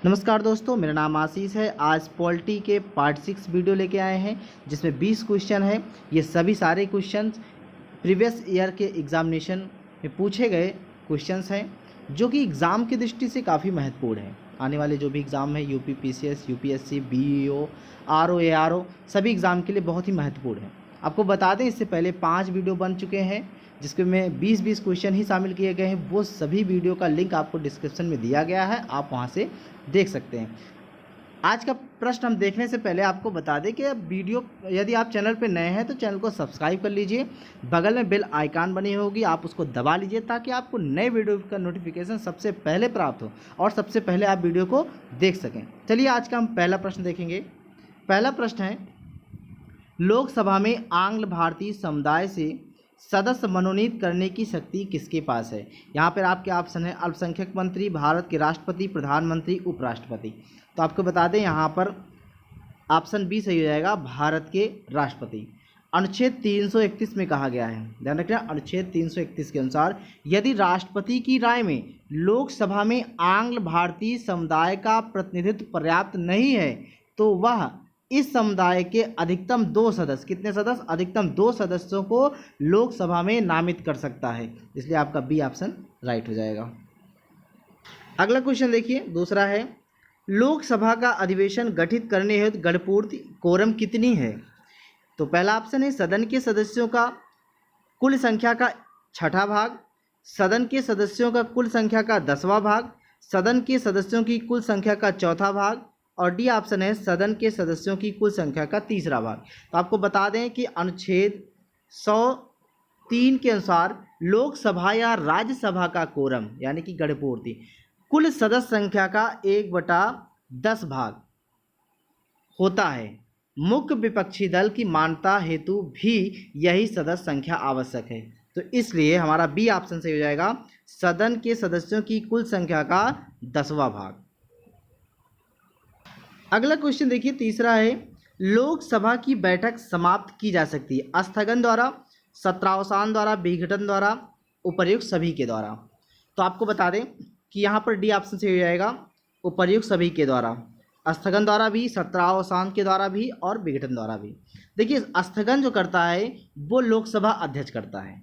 नमस्कार दोस्तों, मेरा नाम आशीष है। आज पॉलिटी के पार्ट 6 वीडियो लेके आए हैं जिसमें 20 क्वेश्चन है। ये सभी सारे क्वेश्चन प्रीवियस ईयर के एग्जामिनेशन में पूछे गए क्वेश्चंस हैं जो कि एग्ज़ाम की दृष्टि से काफ़ी महत्वपूर्ण है। आने वाले जो भी एग्ज़ाम है UP PCS, UPSC, BEO, RO, ARO सभी एग्ज़ाम के लिए बहुत ही महत्वपूर्ण है। आपको बता दें, इससे पहले 5 वीडियो बन चुके हैं जिसमें 20-20 क्वेश्चन ही शामिल किए गए हैं। वो सभी वीडियो का लिंक आपको डिस्क्रिप्शन में दिया गया है, आप वहां से देख सकते हैं। आज का प्रश्न हम देखने से पहले आपको बता दें कि वीडियो यदि आप चैनल पर नए हैं तो चैनल को सब्सक्राइब कर लीजिए। बगल में बेल आइकन बनी होगी, आप उसको दबा लीजिए ताकि आपको नए वीडियो का नोटिफिकेशन सबसे पहले प्राप्त हो और सबसे पहले आप वीडियो को देख सकें। चलिए आज का हम पहला प्रश्न देखेंगे। पहला प्रश्न है, लोकसभा में आंग्ल भारतीय समुदाय से सदस्य मनोनीत करने की शक्ति किसके पास है? यहाँ पर आपके ऑप्शन है अल्पसंख्यक मंत्री, भारत के राष्ट्रपति, प्रधानमंत्री, उपराष्ट्रपति। तो आपको बता दें यहाँ पर ऑप्शन बी सही हो जाएगा, भारत के राष्ट्रपति। अनुच्छेद 331 में कहा गया है, ध्यान रखना, अनुच्छेद 331 के अनुसार यदि राष्ट्रपति की राय में लोकसभा में आंग्ल भारतीय समुदाय का प्रतिनिधित्व पर्याप्त नहीं है तो वह इस समुदाय के अधिकतम 2 सदस्य, कितने सदस्य? अधिकतम 2 सदस्यों को लोकसभा में नामित कर सकता है। इसलिए आपका बी ऑप्शन राइट हो जाएगा। अगला क्वेश्चन देखिए, दूसरा है, लोकसभा का अधिवेशन गठित करने हेतु गणपूर्ति कोरम कितनी है? तो पहला ऑप्शन है सदन के सदस्यों का कुल संख्या का 6वां भाग, सदन के सदस्यों का कुल संख्या का 10वां भाग, सदन के सदस्यों की कुल संख्या का 4था भाग, और डी ऑप्शन है सदन के सदस्यों की कुल संख्या का 3रा भाग। तो आपको बता दें कि अनुच्छेद 103 के अनुसार लोकसभा या राज्यसभा का कोरम यानी कि गणपूर्ति कुल सदस्य संख्या का 1/10 भाग होता है। मुख्य विपक्षी दल की मान्यता हेतु भी यही सदस्य संख्या आवश्यक है। तो इसलिए हमारा बी ऑप्शन सही हो जाएगा, सदन के सदस्यों की कुल संख्या का 10वां भाग। अगला क्वेश्चन देखिए, तीसरा है, लोकसभा की बैठक समाप्त की जा सकती है स्थगन द्वारा, सत्रावसान द्वारा, विघटन द्वारा, उपर्युक्त सभी के द्वारा। तो आपको बता दें कि यहाँ पर डी ऑप्शन से हो जाएगा, उपर्युक्त सभी के द्वारा। स्थगन द्वारा भी, सत्रावसान के द्वारा भी और विघटन द्वारा भी। देखिए, स्थगन जो करता है वो लोकसभा अध्यक्ष करता है,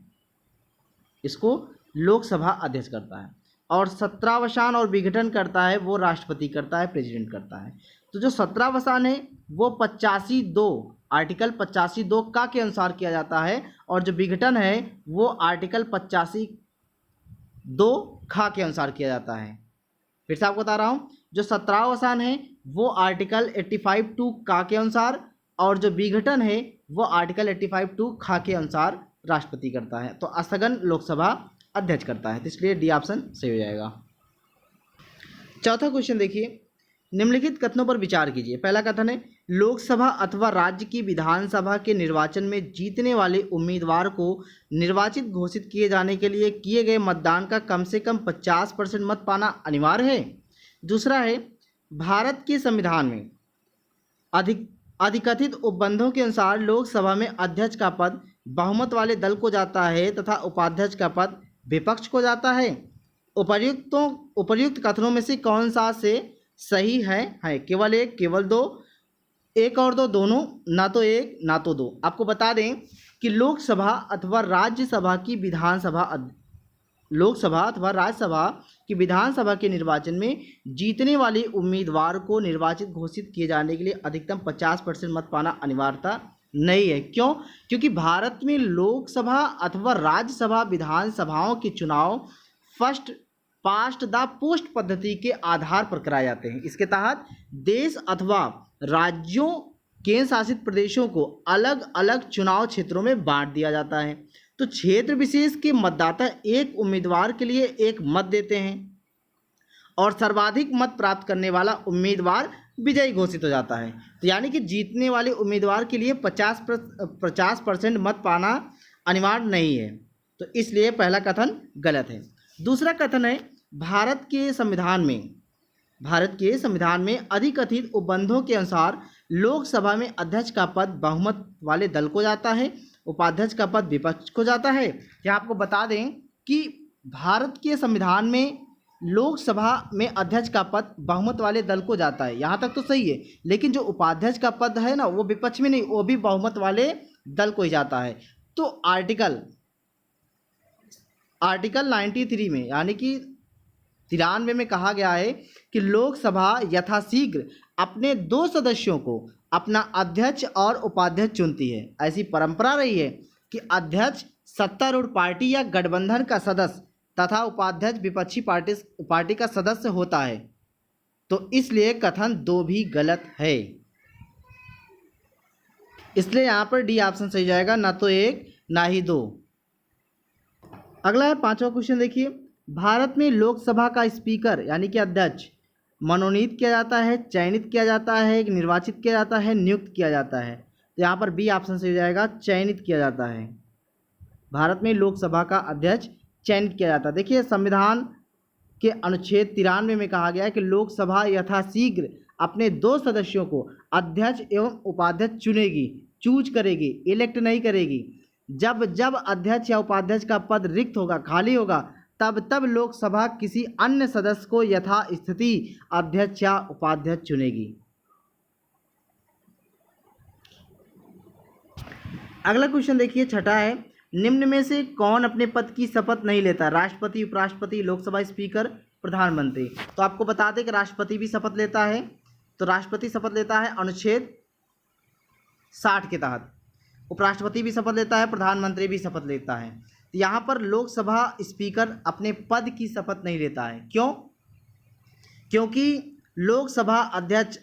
इसको लोकसभा अध्यक्ष करता है, और सत्रावसान और विघटन करता है वो राष्ट्रपति करता है, प्रेसिडेंट करता है। तो जो सत्रावसान है वो 85(2) आर्टिकल 85(2) का के अनुसार किया जाता है, और जो विघटन है वो आर्टिकल 85(2) खा के अनुसार किया जाता है। फिर से आपको बता रहा हूँ, जो सत्रावसान है वो आर्टिकल 85(2) का के अनुसार, और जो विघटन है वो आर्टिकल 85(2) खा के अनुसार राष्ट्रपति करता है। तो स्थगन लोकसभा अध्यक्ष करता है, तो इसलिए डी ऑप्शन सही हो जाएगा। चौथा क्वेश्चन देखिए, निम्नलिखित कथनों पर विचार कीजिए। पहला कथन है, लोकसभा अथवा राज्य की विधानसभा के निर्वाचन में जीतने वाले उम्मीदवार को निर्वाचित घोषित किए जाने के लिए किए गए मतदान का कम से कम 50% मत पाना अनिवार्य है। दूसरा है, भारत के संविधान में अधिकथित उपबंधों के अनुसार लोकसभा में अध्यक्ष का पद बहुमत वाले दल को जाता है तथा उपाध्यक्ष का पद विपक्ष को जाता है। उपर्युक्त कथनों में से कौन सा से सही है? केवल एक, केवल दो, एक और दो, दोनों, ना तो एक ना तो दो। आपको बता दें कि लोकसभा अथवा राज्यसभा की विधानसभा के निर्वाचन में जीतने वाले उम्मीदवार को निर्वाचित घोषित किए जाने के लिए अधिकतम 50% मत पाना अनिवार्यता नहीं है। क्यों? क्योंकि भारत में लोकसभा अथवा राज्यसभा विधानसभाओं के चुनाव फर्स्ट पास्ट द पोस्ट पद्धति के आधार पर कराए जाते हैं। इसके तहत देश अथवा राज्यों, केंद्र शासित प्रदेशों को अलग अलग चुनाव क्षेत्रों में बांट दिया जाता है। तो क्षेत्र विशेष के मतदाता एक उम्मीदवार के लिए एक मत देते हैं और सर्वाधिक मत प्राप्त करने वाला उम्मीदवार विजयी घोषित हो जाता है। तो यानी कि जीतने वाले उम्मीदवार के लिए 50% मत पाना अनिवार्य नहीं है। तो इसलिए पहला कथन गलत है। दूसरा कथन है, भारत के संविधान में अधिकथित उपबंधों के अनुसार लोकसभा में अध्यक्ष का पद बहुमत वाले दल को जाता है, उपाध्यक्ष का पद विपक्ष को जाता है। यहाँ आपको बता दें कि भारत के संविधान में लोकसभा में अध्यक्ष का पद बहुमत वाले दल को जाता है, यहाँ तक तो सही है, लेकिन जो उपाध्यक्ष का पद है ना वो विपक्ष में नहीं, वो भी बहुमत वाले दल को ही जाता है। तो आर्टिकल 93 में यानी कि 93 में कहा गया है कि लोकसभा यथाशीघ्र अपने 2 सदस्यों को अपना अध्यक्ष और उपाध्यक्ष चुनती है। ऐसी परंपरा रही है कि अध्यक्ष सत्तारूढ़ पार्टी या गठबंधन का सदस्य तथा उपाध्यक्ष विपक्षी पार्टी का सदस्य होता है, तो इसलिए कथन 2 भी गलत है। इसलिए यहाँ पर डी ऑप्शन सही जाएगा, ना तो 1 ना ही 2। अगला है 5वां क्वेश्चन, देखिए भारत में लोकसभा का स्पीकर यानी कि अध्यक्ष मनोनीत किया जाता है, चयनित किया जाता है, निर्वाचित किया जाता है, नियुक्त किया जाता है। तो यहाँ पर बी ऑप्शन सही हो जाएगा, चयनित किया जाता है। भारत में लोकसभा का अध्यक्ष चयनित किया जाता है। देखिए संविधान के अनुच्छेद 93 में कहा गया है कि लोकसभा यथाशीघ्र अपने 2 सदस्यों को अध्यक्ष एवं उपाध्यक्ष चुनेगी, चूज करेगी, इलेक्ट नहीं करेगी। जब जब अध्यक्ष या उपाध्यक्ष का पद रिक्त होगा, खाली होगा, तब तब लोकसभा किसी अन्य सदस्य को यथास्थिति अध्यक्ष या उपाध्यक्ष चुनेगी। अगला क्वेश्चन देखिए 6ठा है, निम्न में से कौन अपने पद की शपथ नहीं लेता? राष्ट्रपति, उपराष्ट्रपति, लोकसभा स्पीकर, प्रधानमंत्री। तो आपको बता दें कि राष्ट्रपति भी शपथ लेता है। तो राष्ट्रपति शपथ लेता है अनुच्छेद 60 के तहत, उपराष्ट्रपति भी शपथ लेता है, प्रधानमंत्री भी शपथ लेता है। तो यहाँ पर लोकसभा स्पीकर अपने पद की शपथ नहीं लेता है। क्यों? क्योंकि लोकसभा अध्यक्ष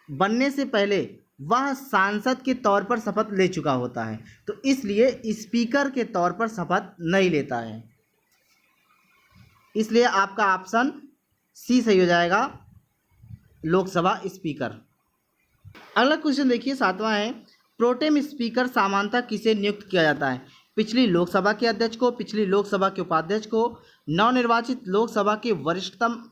बनने से पहले वह सांसद के तौर पर शपथ ले चुका होता है, तो इसलिए स्पीकर के तौर पर शपथ नहीं लेता है। इसलिए आपका ऑप्शन सी सही हो जाएगा, लोकसभा स्पीकर। अगला क्वेश्चन देखिए 7वां है, प्रोटेम स्पीकर सामान्यतः किसे नियुक्त किया जाता है? पिछली लोकसभा के अध्यक्ष को, पिछली लोकसभा के उपाध्यक्ष को, नवनिर्वाचित लोकसभा के वरिष्ठतम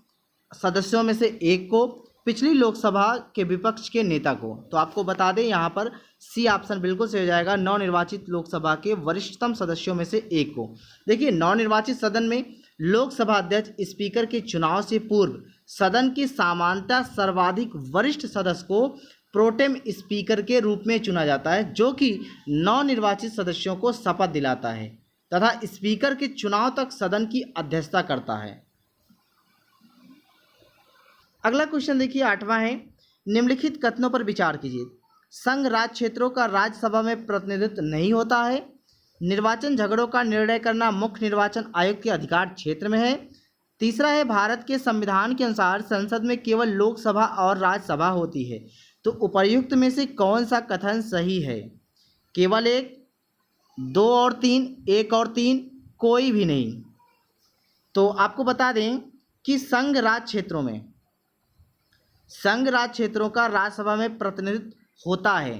सदस्यों में से एक को, पिछली लोकसभा के विपक्ष के नेता को। तो आपको बता दें यहाँ पर सी ऑप्शन बिल्कुल सही हो जाएगा, नवनिर्वाचित लोकसभा के वरिष्ठतम सदस्यों में से एक को। देखिए नवनिर्वाचित सदन में लोकसभा अध्यक्ष स्पीकर के चुनाव से पूर्व सदन के सामान्यतः सर्वाधिक वरिष्ठ सदस्य को प्रोटेम स्पीकर के रूप में चुना जाता है, जो कि नवनिर्वाचित सदस्यों को शपथ दिलाता है तथा स्पीकर के चुनाव तक सदन की अध्यक्षता करता है। अगला क्वेश्चन देखिए 8वां है, निम्नलिखित कथनों पर विचार कीजिए। संघ राज्य क्षेत्रों का राज्यसभा में प्रतिनिधित्व नहीं होता है, निर्वाचन झगड़ों का निर्णय करना मुख्य निर्वाचन आयोग के अधिकार क्षेत्र में है। तीसरा है, भारत के संविधान के अनुसार संसद में केवल लोकसभा और राज्यसभा होती है। तो उपर्युक्त में से कौन सा कथन सही है? केवल 1, 2 और 3, 1 और 3, कोई भी नहीं। तो आपको बता दें कि संघ राज्य क्षेत्रों का राज्यसभा में प्रतिनिधित्व होता है।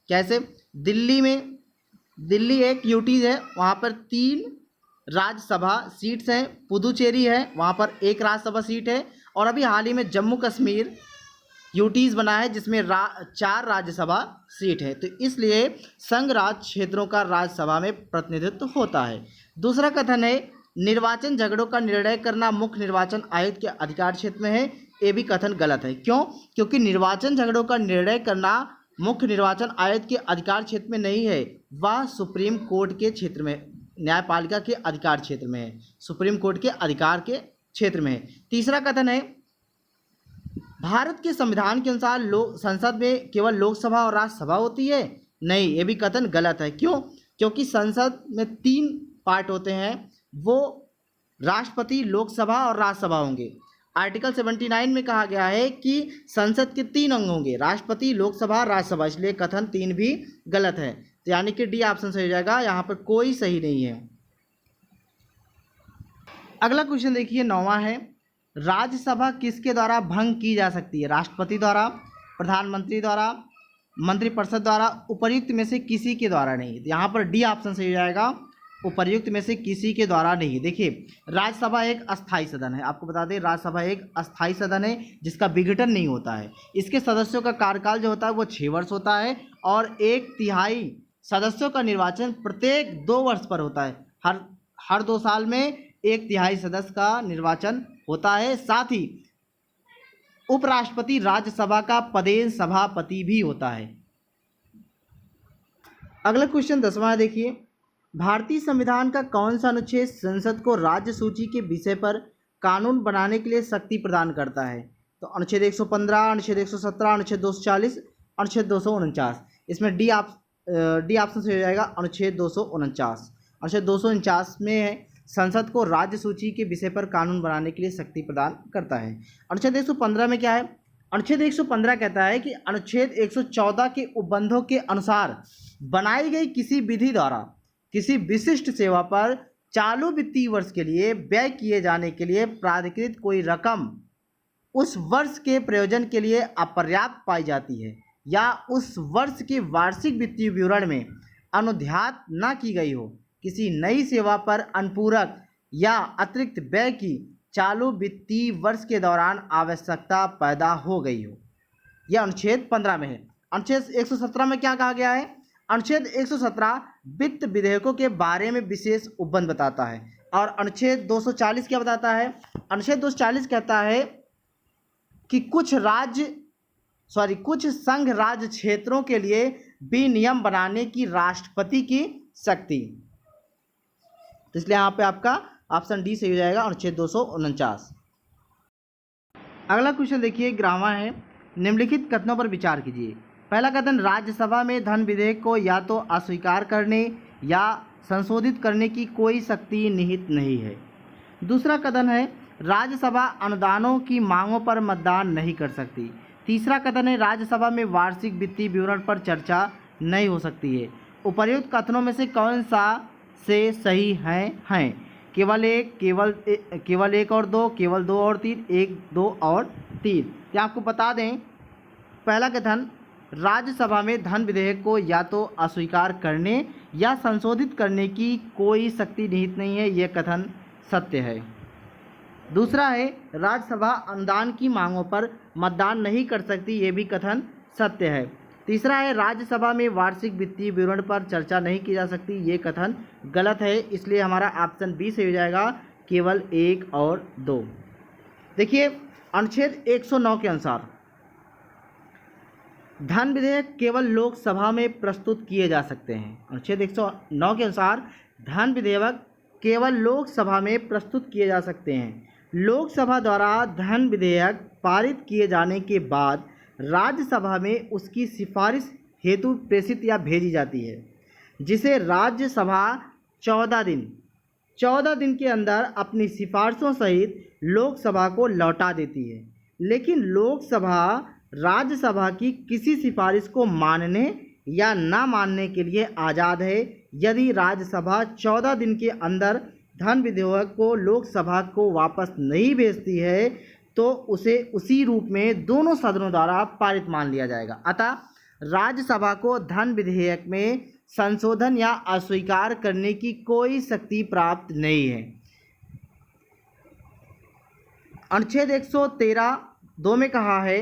कैसे? दिल्ली एक यूटी है, वहाँ पर 3 राज्यसभा सीट्स हैं। पुदुचेरी है, वहाँ पर 1 राज्यसभा सीट है। और अभी हाल ही में जम्मू कश्मीर यूटीज बना है जिसमें 4 राज्यसभा सीट है। तो इसलिए संघ राज्य क्षेत्रों का राज्यसभा में प्रतिनिधित्व होता है। दूसरा कथन है, निर्वाचन झगड़ों का निर्णय करना मुख्य निर्वाचन आयोग के अधिकार क्षेत्र में है। ये भी कथन गलत है। क्यों? क्योंकि निर्वाचन झगड़ों का निर्णय करना मुख्य निर्वाचन आयोग के अधिकार क्षेत्र में नहीं है, वह सुप्रीम कोर्ट के क्षेत्र में, न्यायपालिका के अधिकार क्षेत्र में है, सुप्रीम कोर्ट के अधिकार के क्षेत्र में है। तीसरा कथन है, भारत के संविधान के अनुसार संसद में केवल लोकसभा और राज्यसभा होती है। नहीं, ये भी कथन गलत है। क्यों? क्योंकि संसद में 3 पार्ट होते हैं, वो राष्ट्रपति, लोकसभा और राज्यसभा होंगे। आर्टिकल 79 में कहा गया है कि संसद के 3 अंग होंगे, राष्ट्रपति, लोकसभा, राज्यसभा। इसलिए कथन 3 भी गलत है। तो यानी कि डी ऑप्शन सही हो जाएगा, यहाँ पर कोई सही नहीं है। अगला क्वेश्चन देखिए 9वां है, राज्यसभा किसके द्वारा भंग की जा सकती है? राष्ट्रपति द्वारा, प्रधानमंत्री द्वारा, मंत्रिपरिषद द्वारा, उपर्युक्त में से किसी के द्वारा नहीं। यहाँ पर डी ऑप्शन सही हो जाएगा, उपर्युक्त में से किसी के द्वारा नहीं। देखिए राज्यसभा एक अस्थाई सदन है, आपको बता दें राज्यसभा एक अस्थाई सदन है जिसका विघटन नहीं होता है। इसके सदस्यों का कार्यकाल जो होता है वो 6 वर्ष होता है और 1/3 सदस्यों का निर्वाचन प्रत्येक 2 वर्ष पर होता है। हर 2 साल में 1/3 सदस्य का निर्वाचन होता है। साथ ही उपराष्ट्रपति राज्यसभा का पदेन सभापति भी होता है। अगला क्वेश्चन 10वां देखिए, भारतीय संविधान का कौन सा अनुच्छेद संसद को राज्य सूची के विषय पर कानून बनाने के लिए शक्ति प्रदान करता है? तो अनुच्छेद 115, अनुच्छेद 117, अनुच्छेद 240, अनुच्छेद 249। इसमें डी ऑप्शन से हो जाएगा अनुच्छेद 249। अनुच्छेद 249 में है संसद को राज्य सूची के विषय पर कानून बनाने के लिए शक्ति प्रदान करता है। अनुच्छेद 115 में क्या है? अनुच्छेद 115 कहता है कि अनुच्छेद 114 के उपबंधों के अनुसार बनाई गई किसी विधि द्वारा किसी विशिष्ट सेवा पर चालू वित्तीय वर्ष के लिए व्यय किए जाने के लिए प्राधिकृत कोई रकम उस वर्ष के प्रयोजन के लिए अपर्याप्त पाई जाती है या उस वर्ष के वार्षिक वित्तीय विवरण में अनुध्यात न की गई हो, किसी नई सेवा पर अनुपूरक या अतिरिक्त व्यय की चालू वित्तीय वर्ष के दौरान आवश्यकता पैदा हो गई हो, यह अनुच्छेद 15 में है। अनुच्छेद 117 में क्या कहा गया है? अनुच्छेद 117 वित्त विधेयकों के बारे में विशेष उपबंध बताता है। और अनुच्छेद 240 क्या बताता है? अनुच्छेद 240 कहता है कि कुछ संघ राज्य क्षेत्रों के लिए विनियम बनाने की राष्ट्रपति की शक्ति। तो इसलिए यहाँ पे आपका ऑप्शन डी सही हो जाएगा, अनुच्छेद 249। अगला क्वेश्चन देखिए, 11वां है, निम्नलिखित कथनों पर विचार कीजिए। पहला कथन, राज्यसभा में धन विधेयक को या तो अस्वीकार करने या संशोधित करने की कोई शक्ति निहित नहीं है। दूसरा कथन है, राज्यसभा अनुदानों की मांगों पर मतदान नहीं कर सकती। तीसरा कथन है, राज्यसभा में वार्षिक वित्तीय विवरण पर चर्चा नहीं हो सकती है। उपर्युक्त कथनों में से कौन सा से सही हैं? केवल एक और दो, केवल 2 और 3, 1, 2 और 3। या आपको बता दें, पहला कथन, राज्यसभा में धन विधेयक को या तो अस्वीकार करने या संशोधित करने की कोई शक्ति निहित नहीं है, यह कथन सत्य है। दूसरा है, राज्यसभा अनुदान की मांगों पर मतदान नहीं कर सकती, ये भी कथन सत्य है। तीसरा है, राज्यसभा में वार्षिक वित्तीय विवरण पर चर्चा नहीं की जा सकती, ये कथन गलत है। इसलिए हमारा ऑप्शन बी से हो जाएगा, केवल 1 और 2। देखिए, अनुच्छेद 109 के अनुसार धन विधेयक केवल लोकसभा में प्रस्तुत किए जा सकते हैं। अनुच्छेद 109 के अनुसार धन विधेयक केवल लोकसभा में प्रस्तुत किए जा सकते हैं। लोकसभा द्वारा धन विधेयक पारित किए जाने के बाद राज्यसभा में उसकी सिफारिश हेतु प्रेषित या भेजी जाती है, जिसे राज्यसभा 14 दिन के अंदर अपनी सिफारिशों सहित लोकसभा को लौटा देती है। लेकिन लोकसभा राज्यसभा की किसी सिफारिश को मानने या न मानने के लिए आज़ाद है। यदि राज्यसभा 14 दिन के अंदर धन विधेयक को लोकसभा को वापस नहीं भेजती है तो उसे उसी रूप में दोनों सदनों द्वारा पारित मान लिया जाएगा। अतः राज्यसभा को धन विधेयक में संशोधन या अस्वीकार करने की कोई शक्ति प्राप्त नहीं है। अनुच्छेद 113(2) में कहा है,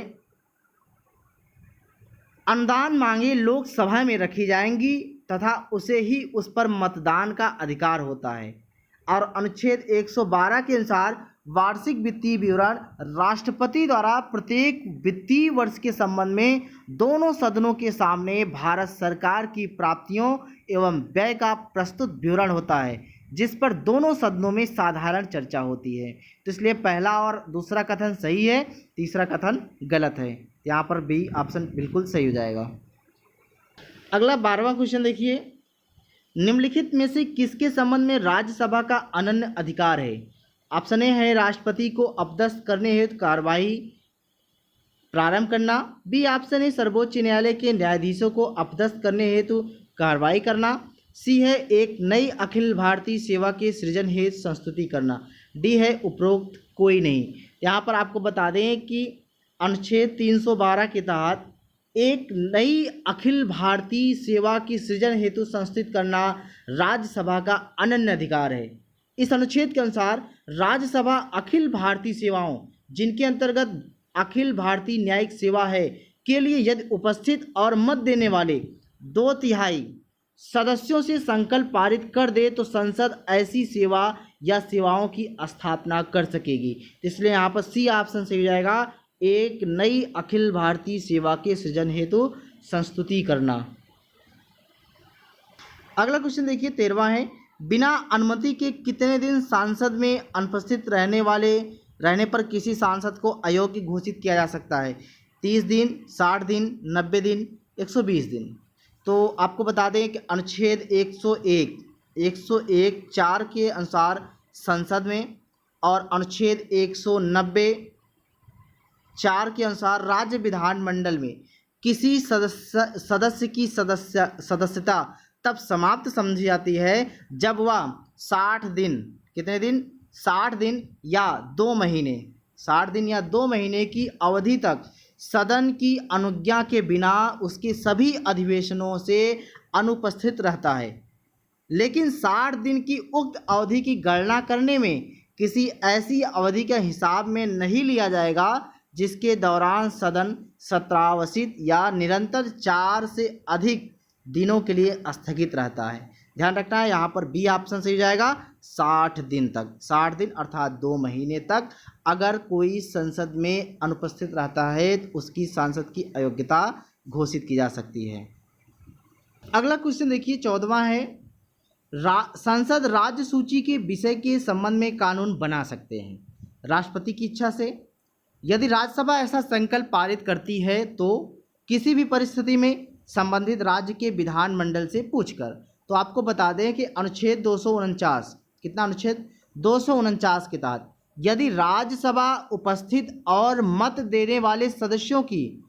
अनुदान मांगे लोकसभा में रखी जाएंगी तथा उसे ही उस पर मतदान का अधिकार होता है। और अनुच्छेद 112 के अनुसार वार्षिक वित्तीय विवरण राष्ट्रपति द्वारा प्रत्येक वित्तीय वर्ष के संबंध में दोनों सदनों के सामने भारत सरकार की प्राप्तियों एवं व्यय का प्रस्तुत विवरण होता है, जिस पर दोनों सदनों में साधारण चर्चा होती है। तो इसलिए पहला और दूसरा कथन सही है, तीसरा कथन गलत है। यहाँ पर बी ऑप्शन बिल्कुल सही हो जाएगा। अगला 12वां क्वेश्चन देखिए, निम्नलिखित में से किसके संबंध में राज्यसभा का अनन्य अधिकार है? ऑप्शन ए है राष्ट्रपति को अपदस्थ करने हेतु कार्रवाई प्रारंभ करना। बी ऑप्शन है सर्वोच्च न्यायालय के न्यायाधीशों को अपदस्थ करने हेतु कार्रवाई करना। सी है एक नई अखिल भारतीय सेवा के सृजन हेतु संस्तुति करना। डी है उपरोक्त कोई नहीं। यहाँ पर आपको बता दें कि अनुच्छेद 312 के तहत एक नई अखिल भारतीय सेवा की सृजन हेतु संस्थित करना राज्यसभा का अनन्य अधिकार है। इस अनुच्छेद के अनुसार राज्यसभा अखिल भारतीय सेवाओं, जिनके अंतर्गत अखिल भारतीय न्यायिक सेवा है, के लिए यदि उपस्थित और मत देने वाले 2/3 सदस्यों से संकल्प पारित कर दे तो संसद ऐसी सेवा या सेवाओं की स्थापना कर सकेगी। इसलिए यहाँ पर सी ऑप्शन सही हो जाएगा, एक नई अखिल भारतीय सेवा के सृजन हेतु संस्तुति करना। अगला क्वेश्चन देखिए 13वां है, बिना अनुमति के कितने दिन सांसद में अनुपस्थित रहने पर किसी सांसद को अयोग्य घोषित किया जा सकता है? 30 दिन, 60 दिन, 90 दिन, 120 दिन। तो आपको बता दें कि अनुच्छेद 101 4 के अनुसार संसद में और अनुच्छेद 190 4 के अनुसार राज्य विधानमंडल में किसी सदस्य की सदस्यता तब समाप्त समझी जाती है जब वह 60 दिन, कितने दिन? 60 दिन या 2 महीने, 60 दिन या 2 महीने की अवधि तक सदन की अनुज्ञा के बिना उसके सभी अधिवेशनों से अनुपस्थित रहता है। लेकिन 60 दिन की उक्त अवधि की गणना करने में किसी ऐसी अवधि का हिसाब में नहीं लिया जाएगा जिसके दौरान सदन सत्रावसायित या निरंतर 4 से अधिक दिनों के लिए स्थगित रहता है। ध्यान रखना है, यहाँ पर बी ऑप्शन सही हो जाएगा, 60 दिन तक, 60 दिन अर्थात 2 महीने तक अगर कोई संसद में अनुपस्थित रहता है तो उसकी सांसद की अयोग्यता घोषित की जा सकती है। अगला क्वेश्चन देखिए 14वां है, संसद राज्य सूची के विषय के संबंध में कानून बना सकते हैं राष्ट्रपति की इच्छा से। यदि राज्यसभा ऐसा संकल्प पारित करती है तो किसी भी परिस्थिति में संबंधित राज्य के विधानमंडल से पूछकर। तो आपको बता दें कि अनुच्छेद 249, कितना अनुच्छेद 249 के तहत यदि राज्यसभा उपस्थित और मत देने वाले सदस्यों की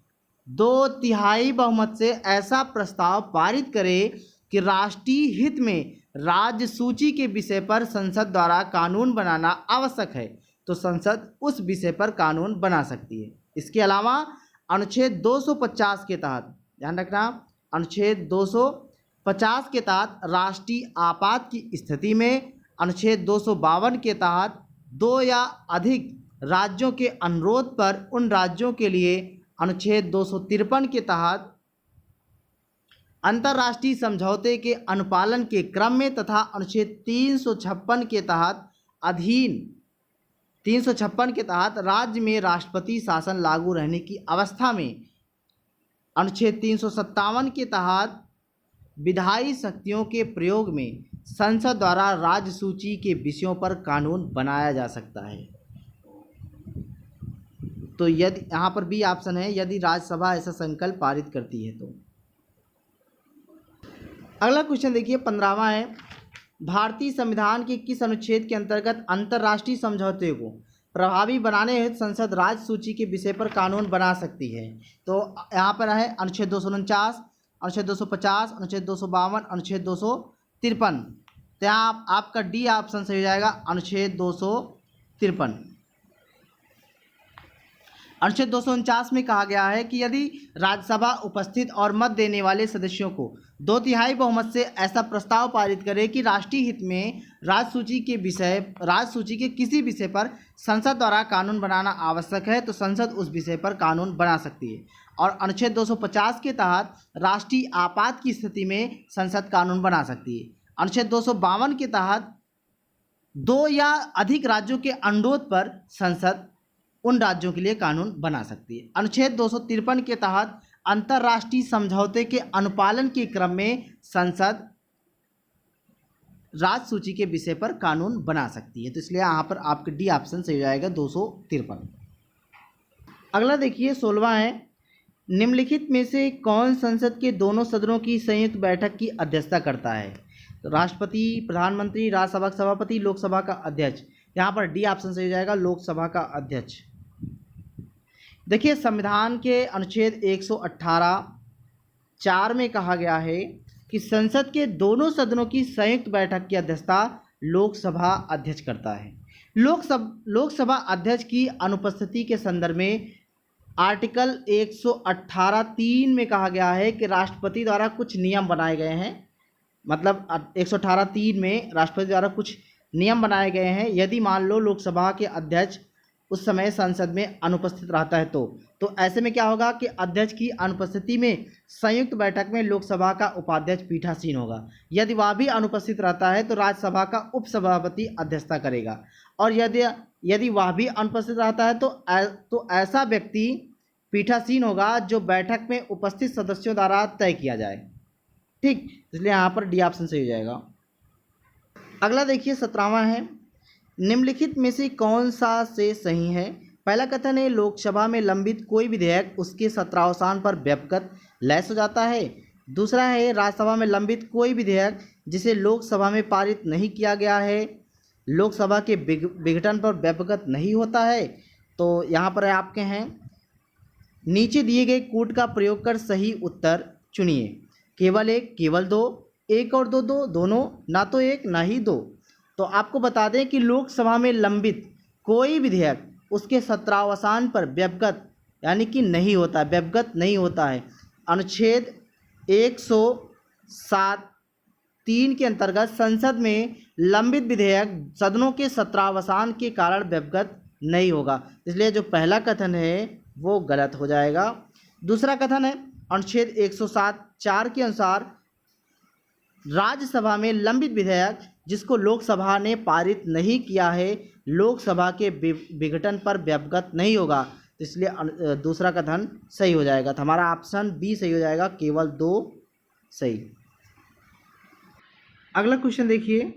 2/3 बहुमत से ऐसा प्रस्ताव पारित करे कि राष्ट्रीय हित में राज्य सूची के विषय पर संसद द्वारा कानून बनाना आवश्यक है तो संसद उस विषय पर कानून बना सकती है। इसके अलावा अनुच्छेद 250 के तहत, ध्यान रखना, अनुच्छेद 250 के तहत राष्ट्रीय आपात की स्थिति में, अनुच्छेद 252 के तहत 2 या अधिक राज्यों के अनुरोध पर उन राज्यों के लिए, अनुच्छेद 253 के तहत अंतर्राष्ट्रीय समझौते के अनुपालन के क्रम में तथा अनुच्छेद 356 के तहत 356 के तहत राज्य में राष्ट्रपति शासन लागू रहने की अवस्था में, अनुच्छेद 357 के तहत विधायी शक्तियों के प्रयोग में संसद द्वारा राज्य सूची के विषयों पर कानून बनाया जा सकता है। तो यदि यहाँ पर बी ऑप्शन है, यदि राज्यसभा ऐसा संकल्प पारित करती है तो। अगला क्वेश्चन देखिए 15वां है, भारतीय संविधान के किस अनुच्छेद के अंतर्गत अंतर्राष्ट्रीय समझौते को प्रभावी बनाने हेतु संसद राज्य सूची के विषय पर कानून बना सकती है? तो यहाँ पर है अनुच्छेद 249, अनुच्छेद 250, अनुच्छेद 252, अनुच्छेद 253। तो यहाँ आपका डी ऑप्शन सही हो जाएगा, अनुच्छेद 253। अनुच्छेद 249 में कहा गया है कि यदि राज्यसभा उपस्थित और मत देने वाले सदस्यों को 2/3 बहुमत से ऐसा प्रस्ताव पारित करे कि राष्ट्रीय हित में राज्य सूची के किसी विषय पर संसद द्वारा कानून बनाना आवश्यक है तो संसद उस विषय पर कानून बना सकती है। और अनुच्छेद 250 के तहत राष्ट्रीय आपात की स्थिति में संसद कानून बना सकती है। अनुच्छेद 252 के तहत 2 या अधिक राज्यों के अनुरोध पर संसद उन राज्यों के लिए कानून बना सकती है। अनुच्छेद 253 के तहत अंतर्राष्ट्रीय समझौते के अनुपालन के क्रम में संसद राज्य सूची के विषय पर कानून बना सकती है। तो इसलिए यहाँ पर आपके डी ऑप्शन सही हो जाएगा 253। अगला देखिए 16वां है, निम्नलिखित में से कौन संसद के दोनों सदनों की संयुक्त बैठक की अध्यक्षता करता है? तो राष्ट्रपति, प्रधानमंत्री, राज्यसभा का सभापति, लोकसभा का अध्यक्ष। यहाँ पर डी ऑप्शन सही हो जाएगा, लोकसभा का अध्यक्ष। देखिए संविधान के अनुच्छेद 118 4 में कहा गया है कि संसद के दोनों सदनों की संयुक्त बैठक की अध्यक्षता लोकसभा अध्यक्ष करता है। लोकसभा अध्यक्ष की अनुपस्थिति के संदर्भ में आर्टिकल 118 3 में कहा गया है कि राष्ट्रपति द्वारा कुछ नियम बनाए गए हैं। मतलब 118 3 में राष्ट्रपति द्वारा कुछ नियम बनाए गए हैं। यदि मान लो लोकसभा के अध्यक्ष उस समय संसद में अनुपस्थित रहता है तो ऐसे में क्या होगा कि अध्यक्ष की अनुपस्थिति में संयुक्त बैठक में लोकसभा का उपाध्यक्ष पीठासीन होगा। यदि वह भी अनुपस्थित रहता है तो राज्यसभा का उपसभापति अध्यक्षता करेगा, और यदि वह भी अनुपस्थित रहता है तो ऐसा व्यक्ति पीठासीन होगा जो बैठक में उपस्थित सदस्यों द्वारा तय किया जाए। ठीक, इसलिए यहाँ पर डी ऑप्शन सही हो जाएगा। अगला देखिए 17वां है, निम्नलिखित में से कौन सा से सही है। पहला कथन है लोकसभा में लंबित कोई विधेयक उसके सत्रावसान पर व्यपगत लैस हो जाता है। दूसरा है राज्यसभा में लंबित कोई विधेयक जिसे लोकसभा में पारित नहीं किया गया है लोकसभा के विघटन पर व्यपगत नहीं होता है। तो यहाँ पर आपके हैं, नीचे दिए गए कूट का प्रयोग कर सही उत्तर चुनिए। केवल एक, केवल दो, एक और दो, दोनों, ना तो एक ना ही दो। तो आपको बता दें कि लोकसभा में लंबित कोई विधेयक उसके सत्रावसान पर व्यपगत यानी कि नहीं होता, व्यपगत नहीं होता है। अनुच्छेद 107(3) के अंतर्गत संसद में लंबित विधेयक सदनों के सत्रावसान के कारण व्यपगत नहीं होगा, इसलिए जो पहला कथन है वो गलत हो जाएगा। दूसरा कथन है अनुच्छेद 107(4) के अनुसार राज्यसभा में लंबित विधेयक जिसको लोकसभा ने पारित नहीं किया है लोकसभा के विघटन पर व्यपगत नहीं होगा, इसलिए दूसरा कथन सही हो जाएगा। तो हमारा ऑप्शन बी सही हो जाएगा, केवल 2 सही। अगला क्वेश्चन देखिए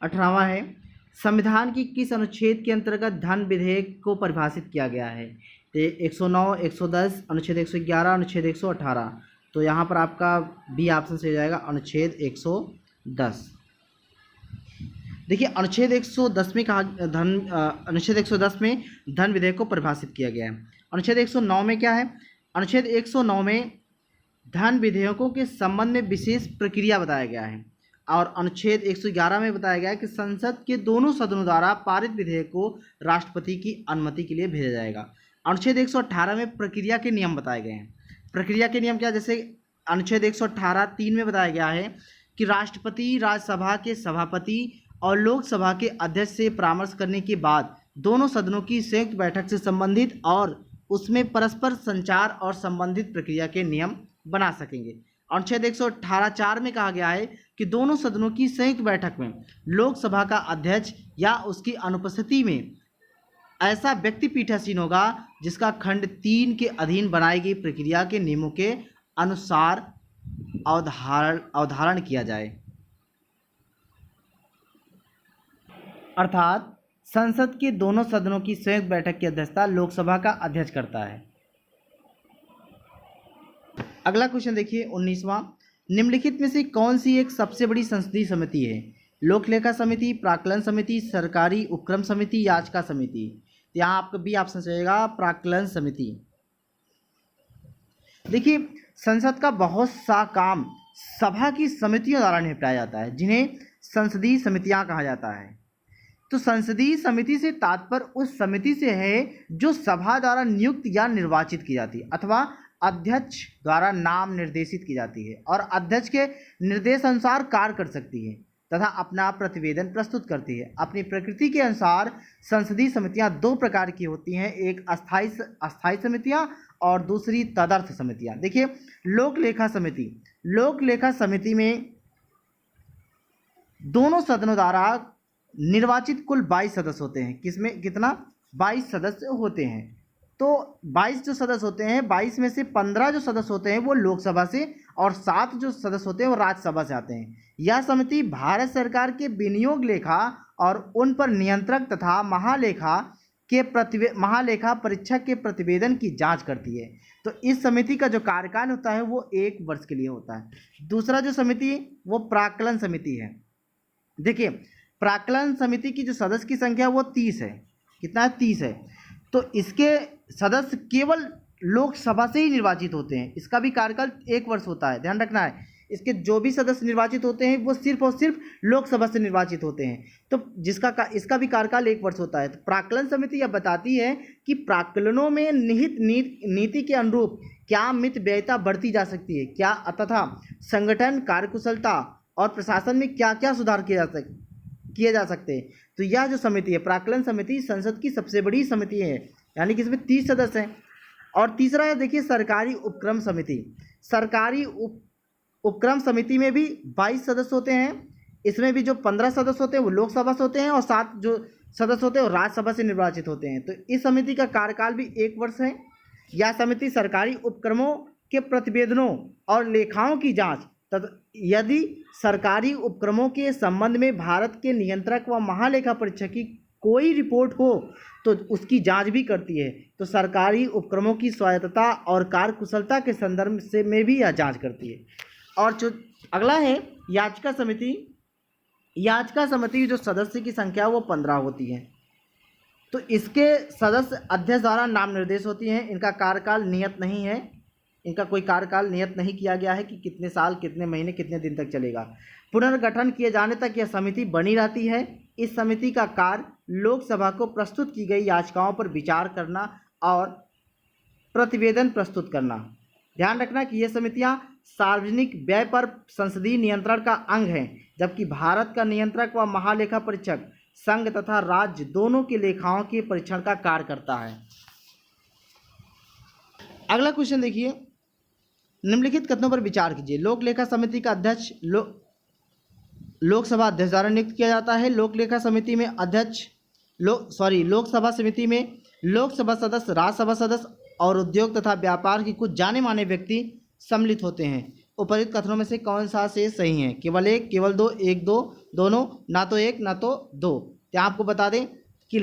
18वां है, संविधान की किस अनुच्छेद के अंतर्गत धन विधेयक को परिभाषित किया गया है। तो 109, 110, अनुच्छेद 111, अनुच्छेद 118। तो यहाँ पर आपका बी ऑप्शन से हो जाएगा, अनुच्छेद 110। देखिए अनुच्छेद 110 में कहा अनुच्छेद 110 में धन विधेयक को परिभाषित किया गया है। अनुच्छेद 109 में क्या है, अनुच्छेद 109 में धन विधेयकों के संबंध में विशेष प्रक्रिया बताया गया है, और अनुच्छेद 111 में बताया गया है कि संसद के दोनों सदनों द्वारा पारित विधेयक को राष्ट्रपति की अनुमति के लिए भेजा जाएगा। अनुच्छेद 118 में प्रक्रिया के नियम बताए गए हैं। प्रक्रिया के नियम क्या, जैसे अनुच्छेद 118(3) में बताया गया है कि राष्ट्रपति राज्यसभा के सभापति और लोकसभा के अध्यक्ष से परामर्श करने के बाद दोनों सदनों की संयुक्त बैठक से संबंधित और उसमें परस्पर संचार और संबंधित प्रक्रिया के नियम बना सकेंगे। अनुच्छेद 118(4) में कहा गया है कि दोनों सदनों की संयुक्त बैठक में लोकसभा का अध्यक्ष या उसकी अनुपस्थिति में ऐसा व्यक्ति पीठासीन होगा जिसका खंड 3 के अधीन बनाई गई प्रक्रिया के नियमों के अनुसार अवधारण किया जाए। अर्थात संसद के दोनों सदनों की संयुक्त बैठक की अध्यक्षता लोकसभा का अध्यक्ष करता है। अगला क्वेश्चन देखिए 19वां, निम्नलिखित में से कौन सी एक सबसे बड़ी संसदीय समिति है। लोक लेखा समिति, प्राक्कलन समिति, सरकारी उपक्रम समिति, याचिका समिति। तो यहाँ आपका बी ऑप्शन रहेगा, प्राक्कलन समिति। देखिए संसद का बहुत सा काम सभा की समितियों द्वारा निपटाया जाता है जिन्हें संसदीय समितियां कहा जाता है। तो संसदीय समिति से तात्पर्य उस समिति से है जो सभा द्वारा नियुक्त या निर्वाचित की जाती है अथवा अध्यक्ष द्वारा नाम निर्देशित की जाती है और अध्यक्ष के निर्देश अनुसार कार्य कर सकती है तथा अपना प्रतिवेदन प्रस्तुत करती है। अपनी प्रकृति के अनुसार संसदीय समितियां 2 प्रकार की होती हैं, एक अस्थायी समितियां और दूसरी तदर्थ समितियां। देखिए लोक लेखा समिति में दोनों सदनों द्वारा निर्वाचित कुल 22 सदस्य होते हैं। किसमें कितना, 22 सदस्य होते हैं। तो 22 जो सदस्य होते हैं, 22 में से 15 जो सदस्य होते हैं वो लोकसभा से और 7 जो सदस्य होते हैं वो राज्यसभा से आते हैं। यह समिति भारत सरकार के विनियोग लेखा और उन पर नियंत्रक तथा महालेखा परीक्षक के प्रतिवेदन की जांच करती है। तो इस समिति का जो कार्यकाल होता है वो 1 वर्ष के लिए होता है। दूसरा जो समिति वो प्राक्कलन समिति है। देखिए प्राक्कलन समिति की जो सदस्य की संख्या वो 30 है। कितना है, 30 है। तो इसके सदस्य केवल लोकसभा से ही निर्वाचित होते हैं। इसका भी कार्यकाल 1 वर्ष होता है, ध्यान रखना है। इसके जो भी सदस्य निर्वाचित होते हैं वो सिर्फ और सिर्फ लोकसभा से निर्वाचित होते हैं। तो इसका भी कार्यकाल 1 वर्ष होता है। तो प्राक्कलन समिति यह बताती है कि प्राक्कलनों में निहित नीति के अनुरूप क्या मित व्ययिता बढ़ती जा सकती है, क्या तथा संगठन कार्यकुशलता और प्रशासन में क्या क्या सुधार किया किए जा सकते हैं। तो यह जो समिति है प्राक्कलन समिति संसद की सबसे बड़ी समिति है, यानी कि इसमें 30 सदस्य हैं। और तीसरा है देखिए सरकारी उपक्रम समिति। सरकारी उपक्रम समिति में भी 22 सदस्य होते हैं। इसमें भी जो 15 सदस्य होते हैं वो लोकसभा से होते हैं और 7 जो सदस्य होते हैं वो राज्यसभा से निर्वाचित होते हैं। तो इस समिति का कार्यकाल भी 1 वर्ष है। यह समिति सरकारी उपक्रमों के प्रतिवेदनों और लेखाओं की जांच तथा यदि सरकारी उपक्रमों के संबंध में भारत के नियंत्रक व महालेखा परीक्षक की कोई रिपोर्ट हो तो उसकी जांच भी करती है। तो सरकारी उपक्रमों की स्वायत्तता और कार्यकुशलता के संदर्भ से में भी यह जांच करती है। और जो अगला है याचिका समिति। याचिका समिति की जो सदस्य की संख्या वो 15 होती है। तो इसके सदस्य अध्यक्ष द्वारा नाम निर्देश होती हैं। इनका कार्यकाल नियत नहीं है, इनका कोई कार्यकाल नियत नहीं किया गया है कि कितने साल, कितने महीने, कितने दिन तक चलेगा। पुनर्गठन किए जाने तक यह समिति बनी रहती है। इस समिति का कार्य लोकसभा को प्रस्तुत की गई याचिकाओं पर विचार करना और प्रतिवेदन प्रस्तुत करना। ध्यान रखना कि ये समितियां सार्वजनिक व्यय पर संसदीय नियंत्रण का अंग हैं, जबकि भारत का नियंत्रक व महालेखा परीक्षक संघ तथा राज्य दोनों के लेखाओं के परीक्षण का कार्य करता है। अगला क्वेश्चन देखिए, निम्नलिखित कथनों पर विचार कीजिए। लोक लेखा समिति का अध्यक्ष लोकसभा अध्यक्ष द्वारा नियुक्त किया जाता है। लोकलेखा समिति में लोकसभा समिति में लोकसभा सदस्य, राज्यसभा सदस्य और उद्योग तथा व्यापार की कुछ जाने माने व्यक्ति सम्मिलित होते हैं। उपर्युक्त कथनों में से कौन सा से सही है? केवल एक, केवल दो, एक, दो, दोनों, ना तो एक ना तो दो। तो आपको बता दें कि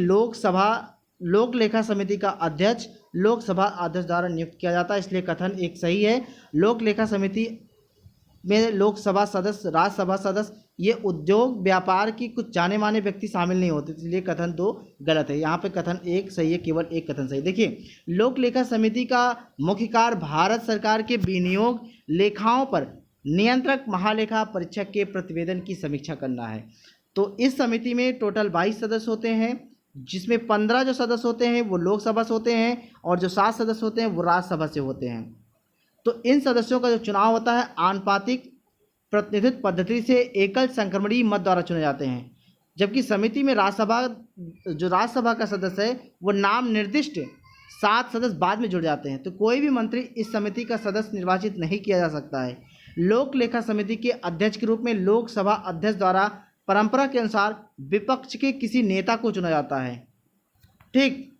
लोक लेखा समिति का अध्यक्ष लोकसभा अध्यक्ष द्वारा नियुक्त किया जाता है, इसलिए कथन एक सही है। लोक लेखा समिति में लोकसभा सदस्य, राज्यसभा सदस्य, ये उद्योग व्यापार की कुछ जाने माने व्यक्ति शामिल नहीं होते, इसलिए कथन 2 गलत है। यहाँ पे कथन 1 सही है, केवल एक कथन सही। देखिए, लोक लेखा समिति का मुख्य कार्य भारत सरकार के विनियोग लेखाओं पर नियंत्रक महालेखा परीक्षक के प्रतिवेदन की समीक्षा करना है। तो इस समिति में टोटल 22 सदस्य होते हैं, जिसमें 15 जो सदस्य होते हैं वो लोकसभा से होते हैं और जो 7 सदस्य होते हैं वो राज्यसभा से होते हैं। तो इन सदस्यों का जो चुनाव होता है आनुपातिक प्रतिनिधित्व पद्धति से एकल संक्रमणीय मत द्वारा चुने जाते हैं, जबकि समिति में राज्यसभा का सदस्य है वो नाम निर्दिष्ट 7 सदस्य बाद में जुड़ जाते हैं। तो कोई भी मंत्री इस समिति का सदस्य निर्वाचित नहीं किया जा सकता है। लोक लेखा समिति के अध्यक्ष के रूप में लोकसभा अध्यक्ष द्वारा परंपरा के अनुसार विपक्ष के किसी नेता को चुना जाता है। ठीक,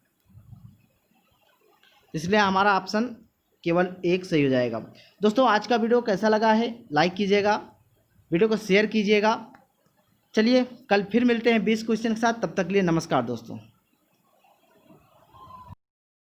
इसलिए हमारा ऑप्शन केवल 1 सही हो जाएगा। दोस्तों, आज का वीडियो कैसा लगा है लाइक कीजिएगा, वीडियो को शेयर कीजिएगा। चलिए कल फिर मिलते हैं 20 क्वेश्चन के साथ, तब तक के लिए नमस्कार दोस्तों।